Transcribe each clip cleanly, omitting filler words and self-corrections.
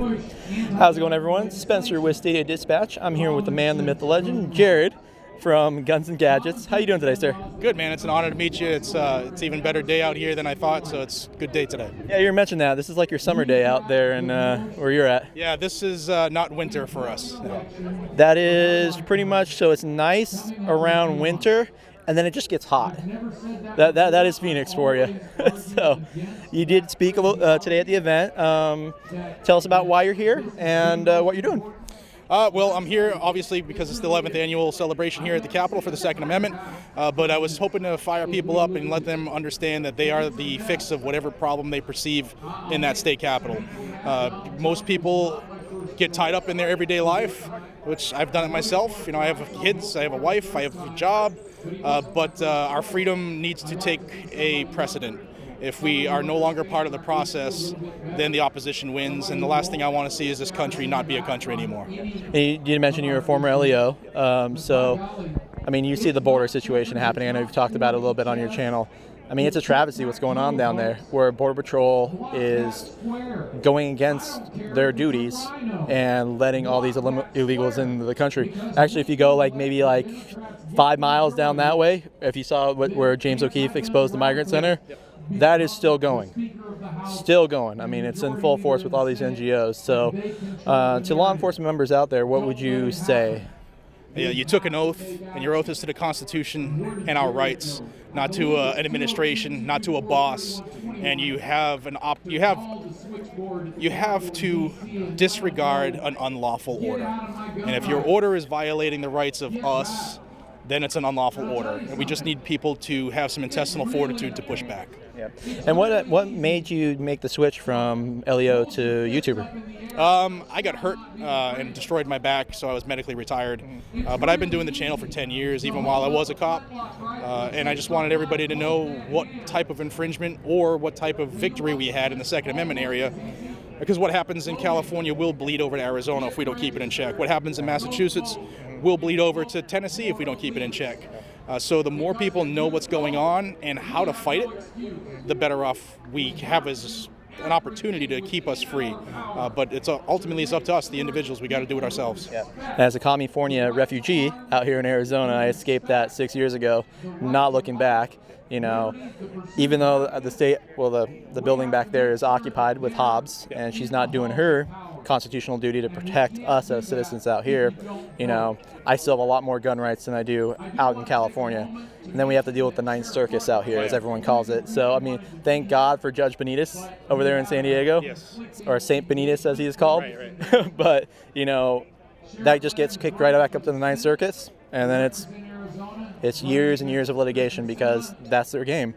How's it going, everyone? Spencer with Stadia Dispatch. I'm here with the man, the myth, the legend, Jared from Guns and Gadgets. How you doing today, sir? Good, man. It's an honor to meet you. It's even better day out here than I thought, so it's a good day today. Yeah, you mentioned that. This is like your summer day out there and where you're at. Yeah, this is not winter for us. No. That is pretty much, so it's nice around winter, and then it just gets hot. That is Phoenix for you. So you did speak a little, today at the event. Tell us about why you're here and what you're doing. Well, I'm here obviously because it's the 11th annual celebration here at the Capitol for the Second Amendment, but I was hoping to fire people up and let them understand that they are the fix of whatever problem they perceive in that state capitol. Most people get tied up in their everyday life, which I've done it myself. You know, I have kids, I have a wife, I have a job, but our freedom needs to take a precedent. If we are no longer part of the process, then the opposition wins, and the last thing I want to see is this country not be a country anymore. You did mention you're a former LEO, so, I mean, you see the border situation happening. I know you've talked about it a little bit on your channel. I mean, it's a travesty what's going on down there, where Border Patrol is going against their duties and letting all these illegals into the country. Actually, if you go maybe 5 miles down that way, if you saw where James O'Keefe exposed the migrant center, that is still going. Still going. I mean, it's in full force with all these NGOs. So to law enforcement members out there, what would you say? Yeah, you took an oath, and your oath is to the Constitution and our rights, not to an administration, not to a boss. And you have to disregard an unlawful order. And if your order is violating the rights of us, then it's an unlawful order. And we just need people to have some intestinal fortitude to push back. Yeah. And what made you make the switch from LEO to YouTuber? I got hurt and destroyed my back, so I was medically retired. But I've been doing the channel for 10 years, even while I was a cop. And I just wanted everybody to know what type of infringement or what type of victory we had in the Second Amendment area. Because what happens in California will bleed over to Arizona if we don't keep it in check. What happens in Massachusetts will bleed over to Tennessee if we don't keep it in check. So the more people know what's going on and how to fight it, the better off we have as an opportunity to keep us free. But ultimately it's up to us, the individuals. We got to do it ourselves. Yeah. As a California refugee out here in Arizona, I escaped that 6 years ago, not looking back. You know, even though the building back there is occupied with Hobbs, and she's not doing her constitutional duty to protect us as citizens out here, you know, I still have a lot more gun rights than I do out in California. And then we have to deal with the Ninth Circus out here, as everyone calls it. So, I mean, thank God for Judge Benitez over there in San Diego, yes. Or Saint Benitez as he is called. Right. But, you know, that just gets kicked right back up to the Ninth Circus, and then it's years and years of litigation because that's their game.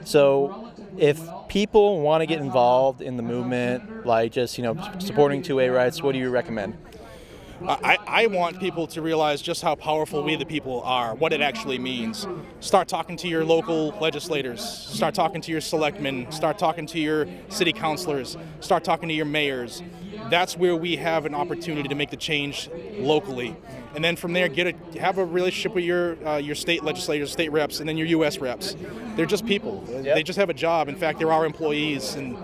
So if people want to get involved in the movement, like just, supporting 2A rights, what do you recommend? I want people to realize just how powerful we the people are, what it actually means. Start talking to your local legislators, start talking to your selectmen, start talking to your city councilors, start talking to your mayors. That's where we have an opportunity to make the change locally. And then from there, have a relationship with your state legislators, state reps, and then your U.S. reps. They're just people. Yep. They just have a job. In fact, they're our employees. And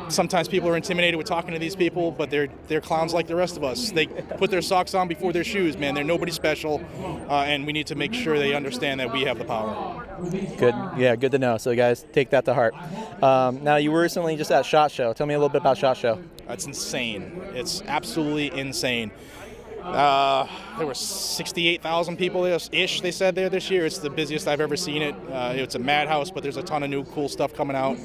sometimes people are intimidated with talking to these people, but they're clowns like the rest of us. They put their socks on before their shoes, man. They're nobody special, and we need to make sure they understand that we have the power. Good. Yeah, good to know. So, guys, take that to heart. Now, you were recently just at SHOT Show. Tell me a little bit about SHOT Show. It's insane. It's absolutely insane. There were 68,000 people-ish, they said, there this year. It's the busiest I've ever seen it. It's a madhouse, but there's a ton of new cool stuff coming out.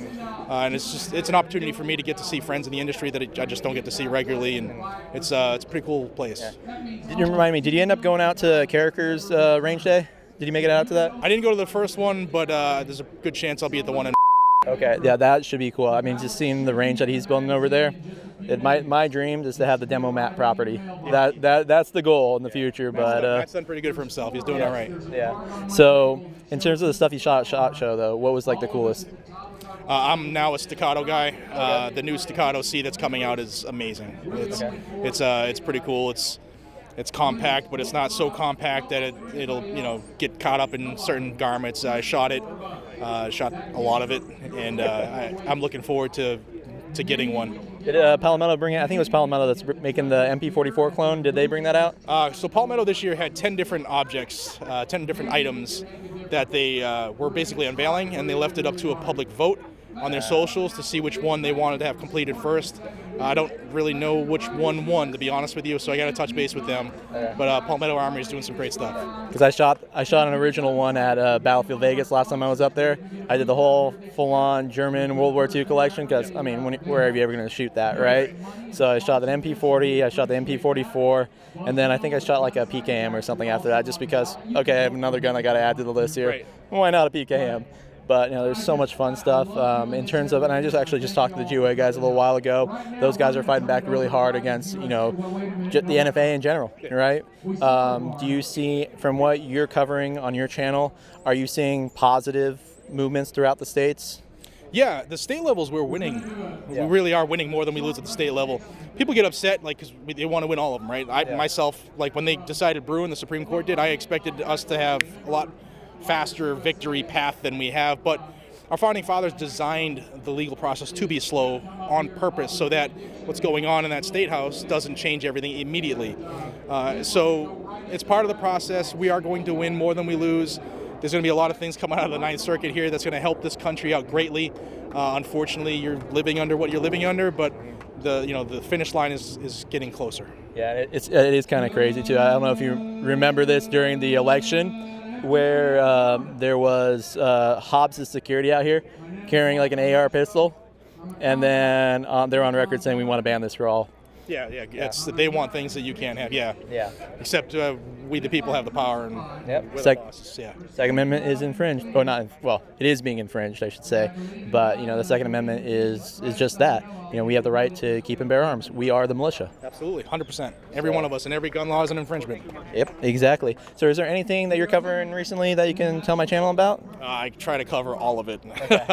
And it's an opportunity for me to get to see friends in the industry that I just don't get to see regularly, and it's a pretty cool place. Yeah. Did you remind me, did you end up going out to Carricker's range day? Did you make it out to that? I didn't go to the first one, but there's a good chance I'll be at the one in. Okay, yeah, that should be cool. I mean, just seeing the range that he's building over there, my dream is to have the demo map property. That's the goal in the future. But Matt's done pretty good for himself. He's doing all right. Yeah. So, in terms of the stuff you shot at SHOT Show, though, what was the coolest? I'm now a staccato guy. The new staccato C that's coming out is amazing. It's pretty cool. It's compact, but it's not so compact that it'll get caught up in certain garments. I shot a lot of it, and I'm looking forward to to getting one. Did Palmetto bring it? I think it was Palmetto that's making the MP44 clone. Did they bring that out? So Palmetto this year had 10 different objects, 10 different items that they were basically unveiling, and they left it up to a public vote on their socials to see which one they wanted to have completed first. I don't really know which one won, to be honest with you, so I got to touch base with them. But Palmetto Armory is doing some great stuff. Because I shot an original one at Battlefield Vegas last time I was up there. I did the whole full-on German World War II collection because, I mean, where are you ever going to shoot that, right? So I shot an MP40, I shot the MP44, and then I think I shot like a PKM or something after that just because, okay, I have another gun I got to add to the list here. Right. Why not a PKM? But there's so much fun stuff in terms of, and I just talked to the GWA guys a little while ago. Those guys are fighting back really hard against the NFA in general, right? Do you see, from what you're covering on your channel, are you seeing positive movements throughout the states? Yeah, the state levels we're winning. Yeah. We really are winning more than we lose at the state level. People get upset, because they want to win all of them, right? Myself, when they decided Bruin, the Supreme Court did, I expected us to have a lot faster victory path than we have, but our founding fathers designed the legal process to be slow on purpose so that what's going on in that state house doesn't change everything immediately. So it's part of the process. We are going to win more than we lose. There's going to be a lot of things coming out of the Ninth Circuit here that's going to help this country out greatly. Unfortunately, you're living under what you're living under, but the finish line is getting closer. Yeah, it is kind of crazy too. I don't know if you remember this during the election, where there was Hobbs' security out here carrying like an AR pistol, and then they're on record saying we want to ban this for all. Yeah. They want things that you can't have. Yeah. Except we, the people, have the power, and we're the bosses. Yeah. Second Amendment is infringed, or not? Well, it is being infringed, I should say. But the Second Amendment is just that. We have the right to keep and bear arms. We are the militia. Absolutely, 100%. Every one of us, and every gun law is an infringement. Yep, exactly. So is there anything that you're covering recently that you can tell my channel about? I try to cover all of it. Okay.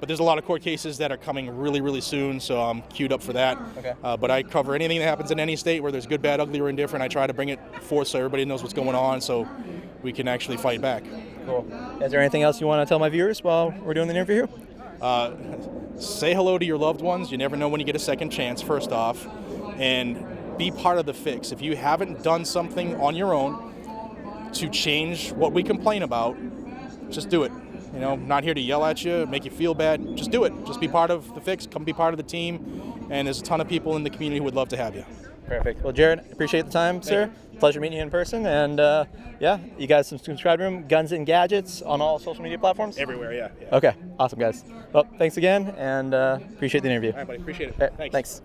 But there's a lot of court cases that are coming really, really soon, so I'm queued up for that. Okay. But I cover anything that happens in any state where there's good, bad, ugly, or indifferent. I try to bring it forth so everybody knows what's going on so we can actually fight back. Cool. Is there anything else you want to tell my viewers while we're doing the interview? Say hello to your loved ones. You never know when you get a second chance, first off. And be part of the fix. If you haven't done something on your own to change what we complain about, just do it. Not here to yell at you, make you feel bad. Just do it. Just be part of the fix. Come be part of the team. And there's a ton of people in the community who would love to have you. Perfect. Well, Jared, appreciate the time, sir. Pleasure meeting you in person. And you guys subscribe to him, Guns and Gadgets, on all social media platforms? Everywhere, yeah. Okay, awesome, guys. Well, thanks again, and appreciate the interview. All right, buddy. Appreciate it. Thanks.